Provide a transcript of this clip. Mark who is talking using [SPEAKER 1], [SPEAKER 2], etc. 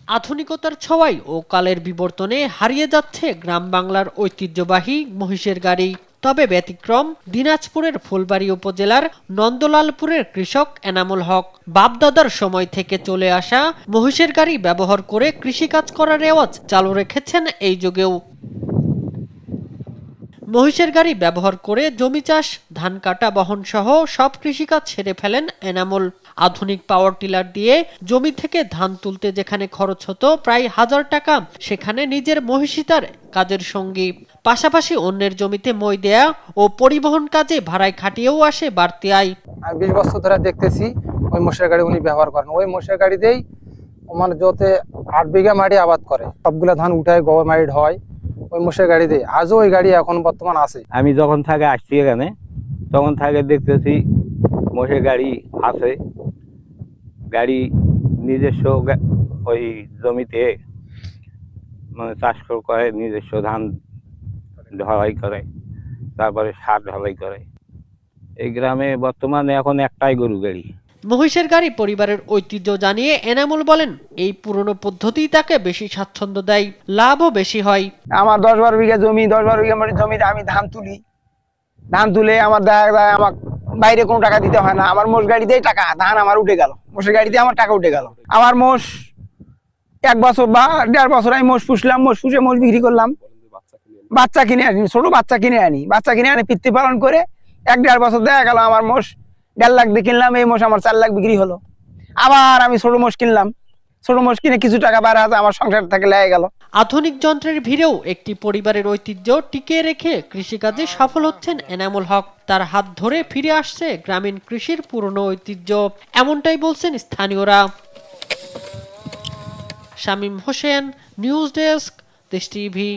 [SPEAKER 1] আধুনিকতার ছোঁয়ায় ও কালের বিবর্তনে হারিয়ে যাচ্ছে গ্রাম বাংলার ঐতিহ্যবাহী মহিষের গাড়ি। তবে ব্যতিক্রম দিনাজপুরের ফুলবাড়ী উপজেলার নন্দলালপুরের কৃষক এনামুল হক। বাপদাদার সময় থেকে চলে আসা মহিষের গাড়ি ব্যবহার করে কৃষিকাজ করার রেওয়াজ চালু রেখেছেন এই যুগেও। মহিষের গাড়ি ব্যবহার করে জমি চাষ, ধান কাটা, বহন সহ সব কৃষিকাজ সেরে ফেলেন এনামুল। আধুনিক পাওয়ার টিলার দিয়ে জমি থেকে ধান তুলতে যেখানে খরচ হতো প্রায় 1000 টাকা, সেখানে নিজের মহিষই তার কাজের সঙ্গী। পাশাপাশি অন্যের জমিতে মই দেয়া ও পরিবহন কাজে ভাড়ায় খাটিয়েও আসে বাড়তি আয়।
[SPEAKER 2] 20 বছর ধরে দেখতেছি ওই মহিষের গাড়ি উনি ব্যবহার করেন। ওই মহিষের গাড়ি দিয়েই মানে যতে 8 বিঘা মাটি আবাদ করে, সবগুলা ধান উঠায় গোবর মাটি হয় ওই মহিষের গাড়ি দিয়ে। আজও ওই গাড়ি এখন বর্তমান আছে।
[SPEAKER 3] আমি যখন থেকে আসছি এখানে তখন থেকে দেখতেছি মহিষের গাড়ি আছে। গাড়ি নিজস্ব ওই জমিতে মানে চাষ করে, নিজস্ব ধান ঢালাই করে, তারপরে সার ঢালাই করে। এই গ্রামে বর্তমানে এখন একটাই গরু গাড়ি।
[SPEAKER 1] মহিষের গাড়ি পরিবারের ঐতিহ্য জানিয়ে এনামুল বলেন, এই পুরনো পদ্ধতি তাকে বেশি স্বাচ্ছন্দ্য দেয়, লাভও বেশি হয়।
[SPEAKER 2] আমার 10-12 বিঘা জমি, 10-12 বিঘা জমিতে আমি ধান তুলি। ধান তুলে আমার দেখা যায় আমার বাইরে কোনো টাকা দিতে হয় না। আমার মোষ গাড়ি দিয়ে টাকা, ধান আমার উঠে গেল, মোষের গাড়ি দিয়ে আমার টাকা উঠে গেল। আমার মোষ 1 বছর বা 1.5 বছর আমি মোষ পুষলাম, মোষ পুষে মোষ বিক্রি করলাম, বাচ্চা কিনে আনি, ছোট বাচ্চা কিনে আনি পিতৃ পালন করে 1-1.5 বছর দেখা গেল আমার মোষ 1.5 লাখ দিয়ে কিনলাম, এই মোষ আমার 4 লাখ বিক্রি হলো। আবার আমি ছোট মোষ কিনলাম, ছোট মোষ কিনে কিছু টাকা বাড়া আমার সংসার থেকে লেগে গেল।
[SPEAKER 1] আধুনিক যন্ত্রের ভিড়েও একটি পরিবারের ঐতিহ্য টিকিয়ে রেখে কৃষিকাজে সফল হচ্ছেন এনামুল হক। তার হাত ধরে ফিরে আসছে গ্রামীণ কৃষির পুরনো ঐতিহ্য, এমনটাই বলছেন স্থানীয়রা। শামীম হোসেন, নিউজ ডেস্ক, দেশ টিভি।